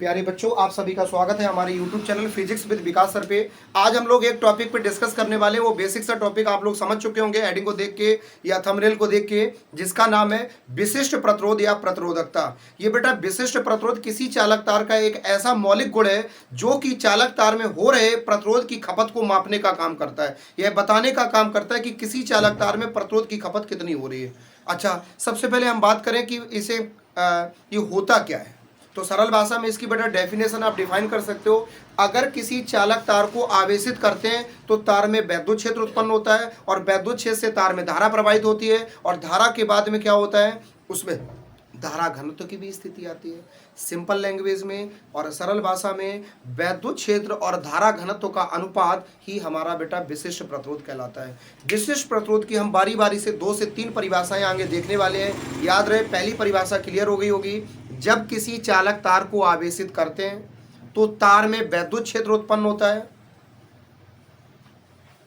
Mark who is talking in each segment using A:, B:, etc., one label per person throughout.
A: प्यारे बच्चों, आप सभी का स्वागत है हमारे YouTube channel physics with Vikas sir पे। आज हम लोग एक टॉपिक पे डिस्कस करने वाले हैं। वो बेसिक सा टॉपिक आप लोग समझ चुके होंगे हेडिंग को देख के या थंबनेल को देख के, जिसका नाम है विशिष्ट प्रतिरोध या प्रतिरोधकता। ये बेटा विशिष्ट प्रतिरोध किसी चालक तार का एक ऐसा मौलिक गुण है जो कि चालक तार में हो रहे प्रतिरोध की खपत को मापने का काम करता है। यह बताने का काम करता है कि किसी चालक तार में प्रतिरोध की खपत कितनी हो रही है। अच्छा, सबसे पहले हम बात करें कि इसे ये होता क्या है। तो सरल भाषा में इसकी बेटा डेफिनेशन आप डिफाइन कर सकते हो। अगर किसी चालक तार को आवेशित करते हैं तो तार में वैद्युत क्षेत्र उत्पन्न होता है और वैद्युत क्षेत्र से तार में धारा प्रवाहित होती है और धारा के बाद में क्या होता है, उसमें धारा घनत्व की भी स्थिति आती है। सिंपल लैंग्वेज में और सरल भाषा में वैद्युत क्षेत्र और धारा घनत्व का अनुपात ही हमारा बेटा विशिष्ट प्रतिरोध कहलाता है। विशिष्ट प्रतिरोध की हम बारी बारी से 2 से 3 परिभाषाएं आगे देखने वाले हैं। याद रहे, पहली परिभाषा क्लियर हो गई होगी। जब किसी चालक तार को आवेशित करते हैं तो तार में वैद्युत क्षेत्र उत्पन्न होता है।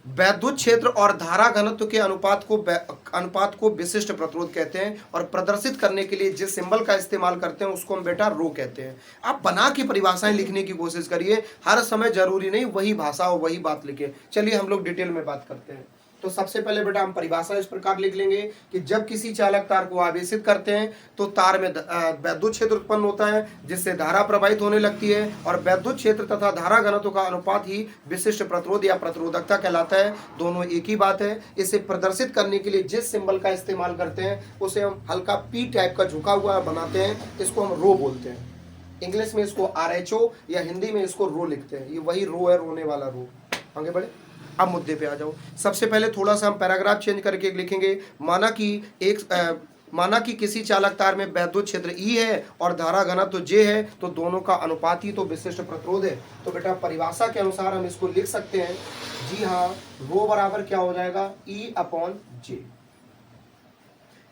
A: वैद्युत क्षेत्र और धारा घनत्व के अनुपात को विशिष्ट प्रतिरोध कहते हैं और प्रदर्शित करने के लिए जिस सिंबल का इस्तेमाल करते हैं उसको हम बेटा रो कहते हैं। आप बना के परिभाषाएं लिखने की कोशिश करिए, हर समय जरूरी नहीं वही भाषा और वही बात लिखे। चलिए हम लोग डिटेल में बात करते हैं। तो सबसे पहले बेटा हम परिभाषा इस प्रकार लिख लेंगे कि जब किसी चालक तार को आवेशित करते हैं तो तार में वैद्युत क्षेत्र उत्पन्न होता है जिससे धारा प्रवाहित होने लगती है और वैद्युत क्षेत्र तथा धारा घनत्व का अनुपात ही विशिष्ट प्रतिरोध या प्रतिरोधकता कहलाता है। दोनों एक ही बात है। इसे प्रदर्शित करने के लिए जिस सिंबल का इस्तेमाल करते हैं उसे हम हल्का पी टाइप का झुका हुआ बनाते हैं, इसको हम रो बोलते हैं। इंग्लिश में इसको RHO या हिंदी में इसको रो लिखते हैं। ये वही रो है, रोने वाला रो। आगे बढ़े, अब मुद्दे पे आ जाओ। सबसे पहले थोड़ा सा हम पैराग्राफ चेंज करके लिखेंगे। माना कि किसी चालक तार में वैद्युत क्षेत्र E है और धारा घनत्व J है, तो दोनों का अनुपात ही तो विशिष्ट प्रतिरोध है। तो बेटा परिभाषा के अनुसार हम इसको लिख सकते हैं, जी हाँ, रो बराबर क्या हो जाएगा, E/J।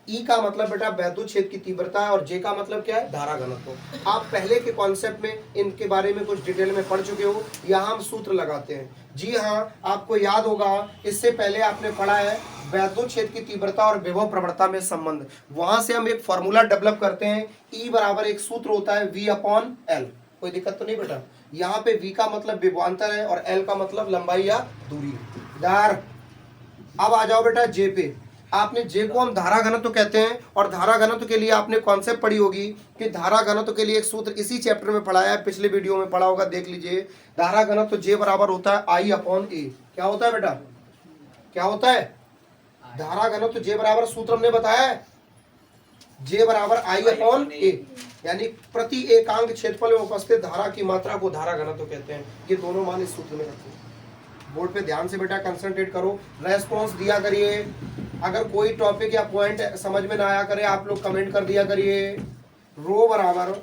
A: ई का मतलब बेटा वैद्युत क्षेत्र की तीव्रता है और जे का मतलब क्या है, धारा घनत्व। आप पहले के कॉन्सेप्ट में इनके बारे में कुछ डिटेल में पढ़ चुके हो। यहाँ हम सूत्र लगाते हैं। जी हाँ, आपको याद होगा, इससे पहले आपने पढ़ा है वैद्युत क्षेत्र की तीव्रता और विभव प्रवणता में संबंध। वहां से हम एक फॉर्मूला डेवलप करते हैं। ई बराबर एक सूत्र होता है V/L। कोई दिक्कत तो नहीं बेटा। यहाँ पे V का मतलब विभवांतर है और L का मतलब लंबाई या दूरी। अब आ जाओ बेटा J पे। आपने J को हम धारा घनत्व कहते हैं और धारा घनत्व के लिए आपने कॉन्सेप्ट पढ़ी होगी कि धारा घनत्व के लिए एक सूत्र इसी चैप्टर में पढ़ाया है, पिछले वीडियो में पढ़ा होगा, देख लीजिए। धारा घनत्व J बराबर होता है I/A। क्या होता है बेटा, क्या होता है, धारा घनत्व J बराबर सूत्र हमने बताया है, J बराबर I/A, यानी प्रति एकांक क्षेत्रफल में उपस्थित धारा की मात्रा को धारा घनत्व कहते हैं। ये दोनों मान इस सूत्र में रखते हैं। बोर्ड पे ध्यान से बेटा कंसंट्रेट करो, रेस्पॉन्स दिया करिए। अगर कोई टॉपिक या पॉइंट समझ में ना आया करे, आप लोग कमेंट कर दिया करिए। रो बराबर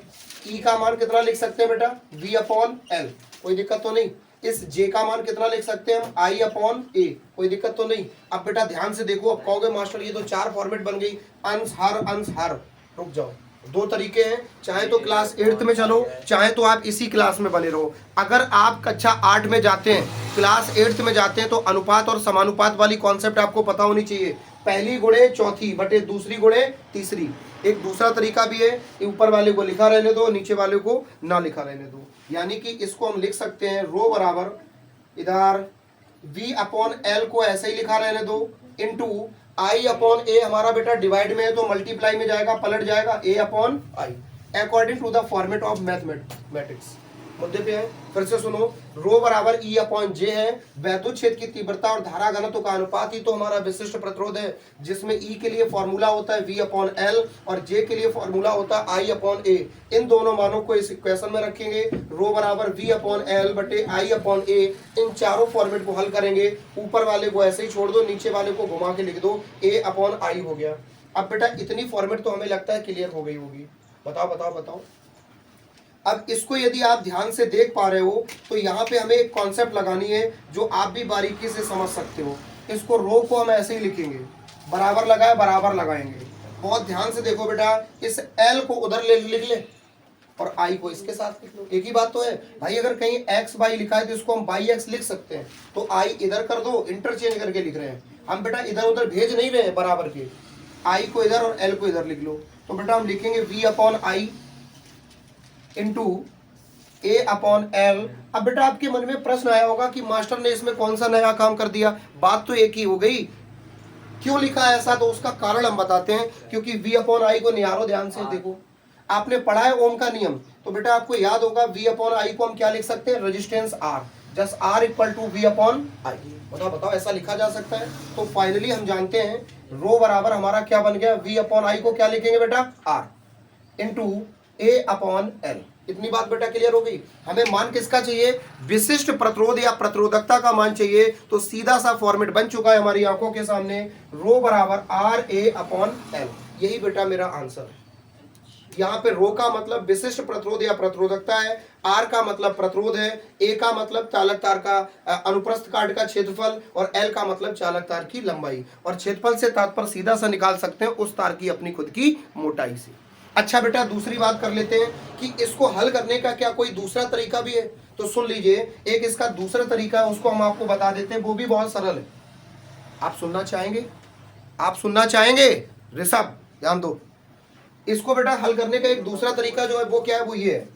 A: ई का मान कितना लिख सकते हैं बेटा, V/L। कोई दिक्कत तो नहीं। इस J का मान कितना लिख सकते हैं हम, I/A। कोई दिक्कत तो नहीं। अब बेटा ध्यान से देखो, अब कहोगे मास्टर ये तो 4 फॉर्मेट बन गई, अंश हर। रुक जाओ, 2 तरीके हैं। चाहे तो क्लास 8th में चलो, चाहे तो आप इसी क्लास में बने रहो। अगर आप कक्षा 8 में जाते हैं, क्लास 8th में जाते हैं, तो अनुपात और समानुपात वाली कॉन्सेप्ट आपको पता होनी चाहिए। पहली गुणे चौथी बटे दूसरी गुणे तीसरी। एक दूसरा तरीका भी है, ऊपर वाले को लिखा रहने दो, नीचे वाले को ना लिखा रहने दो। यानी कि इसको हम लिख सकते हैं रो बराबर इधर V/L को ऐसे ही लिखा रहने दो, इंटू I/A। हमारा बेटा डिवाइड में है तो मल्टीप्लाई में जाएगा, पलट जाएगा A/I, according to the format of mathematics. मुद्दे पे है, फिर से सुनो। रो बराबर E/J है। वैद्युत क्षेत्र की तीव्रता और धारा घनत्व का अनुपात ही तो हमारा विशिष्ट प्रतिरोध है, जिसमें E के लिए फॉर्मूला होता है V/L और J के लिए फॉर्मूला होता है I/A। इन दोनों मानों को इस इक्वेशन में रखेंगे। रो बराबर V/L बटे I/A। इन चारों फॉर्मेट को हल करेंगे। ऊपर वाले को ऐसे ही छोड़ दो, नीचे वाले को घुमा के लिख दो, A/I हो गया। अब बेटा इतनी फॉर्मेट तो हमें लगता है क्लियर हो गई होगी। बताओ। अब इसको यदि आप ध्यान से देख पा रहे हो तो यहाँ पे हमें एक कॉन्सेप्ट लगानी है जो आप भी बारीकी से समझ सकते हो। इसको रो को हम ऐसे ही लिखेंगे, बराबर लगाए बराबर लगाएंगे। बहुत ध्यान से देखो बेटा, इस L को उधर लिख ले और I को इसके साथ लिख लो। एक ही बात तो है भाई। अगर कहीं x/y लिखा है तो इसको हम y(x) लिख सकते हैं, तो I इधर कर दो, इंटरचेंज करके लिख रहे हैं हम बेटा, इधर उधर भेज नहीं रहे हैं बराबर के। I को इधर और L को इधर लिख लो। तो बेटा हम लिखेंगे V/I इंटू ए अपॉन एल। अब बेटा आपके मन में प्रश्न आया होगा कि मास्टर ने इसमें कौन सा नया काम कर दिया, बात तो एक ही हो गई। क्यों लिखा है ऐसा, तो उसका कारण हम बताते हैं। क्योंकि v अपॉन आई को निहारो ध्यान से, देखो आपने पढ़ा है ओम का नियम, तो बेटा आपको याद होगा v अपॉन आई को हम क्या लिख सकते हैं, resistance R, just R equal to v upon I. बताओ ऐसा लिखा जा सकता है। तो फाइनली हम जानते हैं रो बराबर हमारा क्या बन गया, v अपॉन आई को क्या लिखेंगे बेटा, R इंटू ए अपॉन एल। इतनी बात बेटा क्लियर हो गई। हमें मान किसका चाहिए, विशिष्ट प्रतिरोध या प्रतिरोधकता का मान चाहिए। तो सीधा सा फॉर्मेट बन चुका है हमारी आंखों के सामने, रो बराबर आर ए अपॉन एल। यही बेटा मेरा आंसर है। यहाँ पे रो का मतलब विशिष्ट प्रतिरोध या प्रतिरोधकता है, आर का मतलब प्रतिरोध है, ए का मतलब चालक तार का अनुप्रस्थ काट का क्षेत्रफल, और एल का मतलब चालक तार की लंबाई। और क्षेत्रफल से तात्पर्य सीधा सा निकाल सकते हैं उस तार की अपनी खुद की मोटाई से। अच्छा बेटा दूसरी बात कर लेते हैं कि इसको हल करने का क्या कोई दूसरा तरीका भी है, तो सुन लीजिए। एक इसका दूसरा तरीका है, उसको हम आपको बता देते हैं, वो भी बहुत सरल है। आप सुनना चाहेंगे, आप सुनना चाहेंगे ऋषभ, ध्यान दो। इसको बेटा हल करने का एक दूसरा तरीका जो है वो क्या है, वो ये है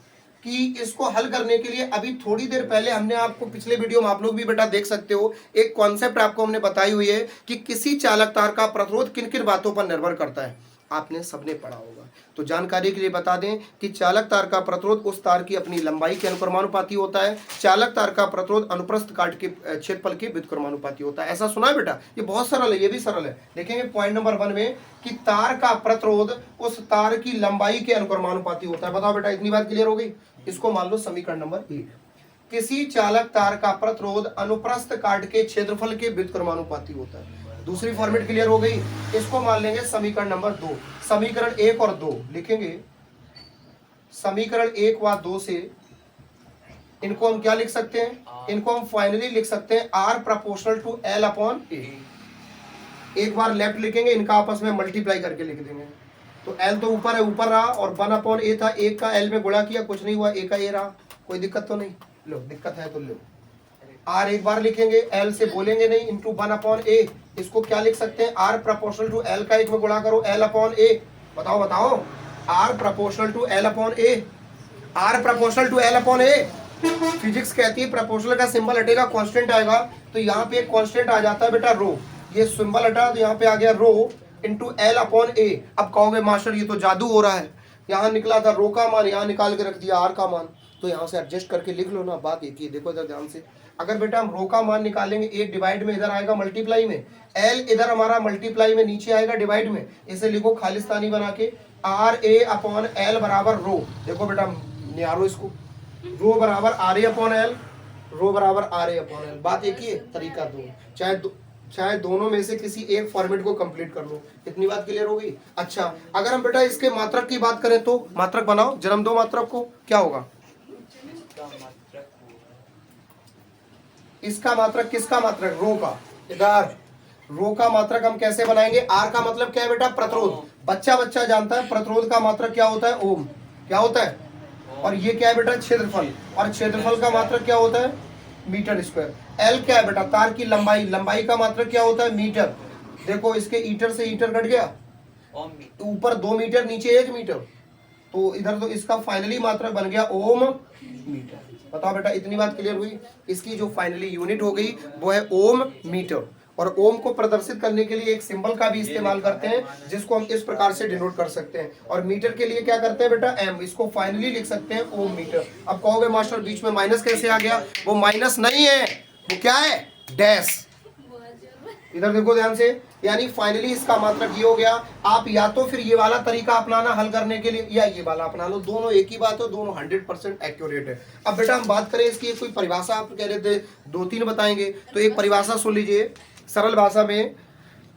A: कि इसको हल करने के लिए अभी थोड़ी देर पहले हमने आपको पिछले वीडियो में, आप लोग भी बेटा देख सकते हो, एक कॉन्सेप्ट आपको हमने बताई हुई है कि किसी चालक तार का प्रतिरोध किन किन बातों पर निर्भर करता है। आपने सबने पढ़ा होगा, तो जानकारी के लिए बता दें कि चालक तार का प्रतिरोध उस तार की अपनी लंबाई के अनुक्रमानुपाती होता है। चालक तार का प्रतिरोध अनुप्रस्थ काट के क्षेत्रफल के व्युत्क्रमानुपाती होता है। ऐसा सुना है बेटा, ये बहुत सरल है, ये भी सरल है। देखेंगे पॉइंट नंबर 1 में कि तार का प्रतिरोध उस तार की लंबाई के अनुक्रमानुपाती होता है। बताओ बेटा इतनी बात क्लियर हो गई। इसको मान लो समीकरण नंबर 1, किसी चालक तार का प्रतिरोध अनुप्रस्थ काट के क्षेत्रफल के व्युत्क्रमानुपाती होता है। दूसरी फॉर्मेट क्लियर हो गई। इसको मान लेंगे समीकरण नंबर 2। समीकरण 1 और 2 लिखेंगे। समीकरण 1 व 2 से इनको हम क्या लिख सकते हैं, इनको हम फाइनली लिख सकते हैं R proportional to L upon A। एक बार लेफ्ट लिखेंगे, इनका आपस में मल्टीप्लाई करके लिख देंगे। तो L तो ऊपर है, ऊपर रहा, और 1 अपॉन A था, एक का L में गुणा किया, कुछ नहीं हुआ, A का A रहा। कोई दिक्कत तो नहीं, लो दिक्कत है तो लो। R एक बार लिखेंगे, L से बोलेंगे नहीं, इंटू 1 अपॉन A। इसको क्या लिख सकते हैं, R प्रोपोर्शनल टू L का एक में गुणा करो, L अपॉन A। बताओ बताओ, R proportional to L upon A, R proportional to L upon A। Physics कहती है प्रोपोर्शनल का सिंबल हटेगा, कांस्टेंट आएगा, तो यहाँ पे एक कांस्टेंट आ जाता है बेटा रो। ये सिंबल हटा तो यहाँ पे आ गया rho into L upon A। अब कहोगे मास्टर ये तो जादू हो रहा है, यहाँ निकला था रो का मान, यहाँ निकाल के रख दिया R का मान, तो यहाँ से एडजस्ट करके लिख लो ना। बात एक ही, देखो इधर ध्यान से। अगर बेटा हम रो का मान निकालेंगे, एक डिवाइड में इधर आएगा मल्टीप्लाई में, एल इधर हमारा मल्टीप्लाई में नीचे आएगा डिवाइड में। इसे लिखो खालिस्तानी बना के, आर ए अपॉन एल बराबर रो। देखो बेटा निहारो इसको, रो बराबर आर ए अपॉन एल, रो बराबर आर ए अपॉन एल। बात एक ही है, तरीका दो, चाहे दोनों में से किसी एक फॉर्मेट को कंप्लीट कर लो। इतनी बात क्लियर हो गई। अच्छा अगर हम बेटा इसके मात्रक की बात करें, तो मात्रक बनाओ, जन्म दो मात्रक को, क्या होगा इसका मात्रक, किसका मात्रक, रो का। इधर रो का मात्रक हम कैसे बनाएंगे, आर का मतलब क्या है बेटा, प्रतिरोध। बच्चा जानता है प्रतिरोध का मात्रक क्या होता है, ओम। क्या होता है, और ये क्या है बेटा, क्षेत्रफल, और क्षेत्रफल का मात्रक क्या होता है, मीटर स्क्वायर। एल क्या है बेटा, तार की लंबाई, लंबाई का मात्रक क्या होता है, मीटर। देखो इसके ईटर से ईटर कट गया, ऊपर 2 मीटर, नीचे 1 मीटर, तो इधर तो इसका फाइनली मात्रक बन गया ओम मीटर। बताओ बेटा इतनी बात क्लियर हुई। इसकी जो फाइनली यूनिट हो गई वो है ओम मीटर। और ओम को प्रदर्शित करने के लिए एक सिंबल का भी इस्तेमाल करते हैं, जिसको हम इस प्रकार से डिनोट कर सकते हैं। और मीटर के लिए क्या करते हैं बेटा, एम। इसको फाइनली लिख सकते हैं ओम मीटर। अब कहोगे मास्टर बीच में माइनस कैसे आ गया, वो माइनस नहीं है, वो क्या है, डैश। इधर देखो ध्यान से, यानी फाइनली इसका मात्रक ये हो गया। आप या तो फिर ये वाला तरीका अपनाना हल करने के लिए, या ये वाला अपना लो, दोनों एक ही बात है, दोनों 100% एक्यूरेट है। अब बेटा हम बात करें इसकी कोई परिभाषा, आप कह रहे थे 2-3 बताएंगे, तो एक परिभाषा सुन लीजिए सरल भाषा में।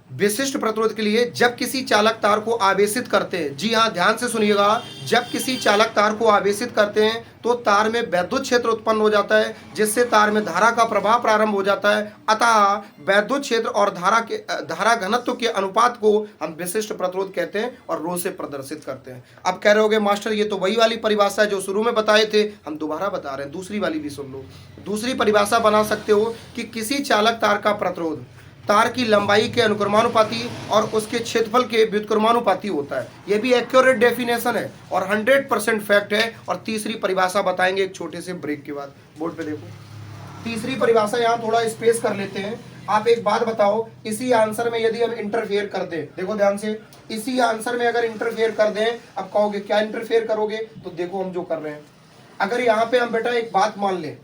A: विशिष्ट प्रतिरोध के लिए जब किसी चालक तार को आवेशित करते हैं, जी हाँ ध्यान से सुनिएगा, जब किसी चालक तार को आवेशित करते हैं तो तार में वैद्युत क्षेत्र उत्पन्न हो जाता है, जिससे तार में धारा का प्रवाह प्रारंभ हो जाता है। अतः वैद्युत क्षेत्र और धारा घनत्व के अनुपात को हम विशिष्ट प्रतिरोध कहते हैं और रो से प्रदर्शित करते हैं। अब कह रहे होगे मास्टर ये तो वही वाली परिभाषा है जो शुरू में बताए थे, हम दोबारा बता रहे हैं, दूसरी वाली भी सुन लो। दूसरी परिभाषा बना सकते हो कि किसी चालक तार का प्रतिरोध तार की लंबाई के अनुक्रमानुपाती और उसके क्षेत्रफल के व्युत्क्रमानुपाती होता है। यह भी एक्यूरेट डेफिनेशन है और 100% फैक्ट है। और तीसरी परिभाषा बताएंगे एक छोटे से ब्रेक के बाद। बोर्ड पे देखो, तीसरी परिभाषा, यहाँ थोड़ा स्पेस कर लेते हैं। आप एक बात बताओ, इसी आंसर में यदि हम इंटरफेयर कर दें, देखो ध्यान से, इसी आंसर में अगर इंटरफेयर कर दें, अब कहोगे क्या इंटरफेयर करोगे, तो देखो हम जो कर रहे हैं। अगर यहाँ पे हम बेटा एक बात मान लें,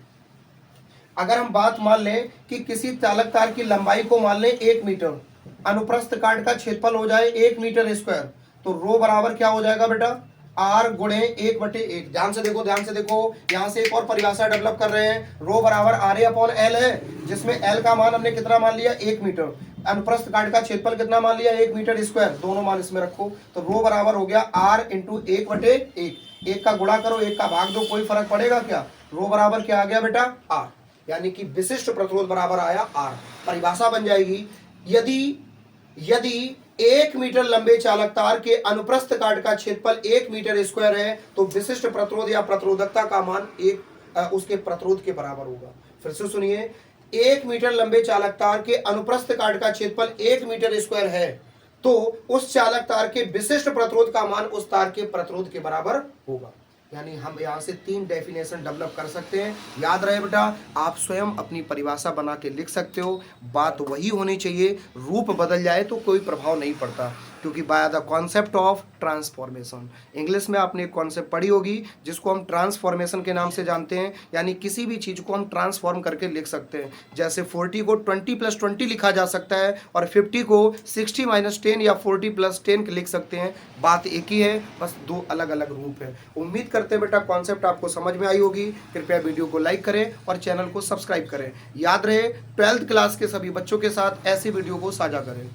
A: अगर हम बात मान लें कि किसी चालक तार की लंबाई को मान लें 1 मीटर, अनुप्रस्थ काट का क्षेत्रफल हो जाए 1 मीटर स्क्वायर, तो रो बराबर क्या हो जाएगा बेटा, आर गुणे 1/1। ध्यान से देखो, ध्यान से देखो, यहां से एक और परिभाषा डेवलप कर रहे हैं। रो बराबर आर ए अपॉन एल है, जिसमें एल का मान हमने कितना मान लिया, 1 मीटर, अनुप्रस्थ काट का क्षेत्रफल कितना मान लिया, 1 मीटर स्क्वायर, दोनों मान इसमें रखो, तो रो बराबर हो गया आर इंटू 1/1। एक का गुणा करो, एक का भाग दो, कोई फर्क पड़ेगा क्या। रो बराबर क्या आ गया बेटा, आर, यानी कि विशिष्ट प्रतिरोध बराबर आया आर। परिभाषा बन जाएगी, यदि 1 मीटर लंबे चालक तार के अनुप्रस्थ काट का क्षेत्रफल 1 मीटर स्क्वायर है, तो विशिष्ट प्रतिरोध या प्रतिरोधकता का मान उसके प्रतिरोध के बराबर होगा। फिर से सुनिए, 1 मीटर लंबे चालक तार के अनुप्रस्थ काट का क्षेत्रफल 1 मीटर स्क्वायर है, तो उस चालक तार के विशिष्ट प्रतिरोध का मान उस तार के प्रतिरोध के बराबर होगा। यानी हम यहाँ से 3 डेफिनेशन डेवलप कर सकते हैं। याद रहे बेटा, आप स्वयं अपनी परिभाषा बना के लिख सकते हो, बात वही होनी चाहिए, रूप बदल जाए तो कोई प्रभाव नहीं पड़ता, क्योंकि by the concept of transformation, English में आपने एक कॉन्सेप्ट पढ़ी होगी जिसको हम ट्रांसफॉर्मेशन के नाम से जानते हैं। यानी किसी भी चीज़ को हम ट्रांसफॉर्म करके लिख सकते हैं। जैसे 40 को 20+20 लिखा जा सकता है, और 50 को 60-10 या 40+10 लिख सकते हैं। बात एक ही है, बस 2 अलग अलग रूप है। उम्मीद करते हैं बेटा कॉन्सेप्ट आपको समझ में आई होगी। कृपया वीडियो को लाइक करें और चैनल को सब्सक्राइब करें। याद रहे, 12th क्लास के सभी बच्चों के साथ ऐसी वीडियो को साझा करें।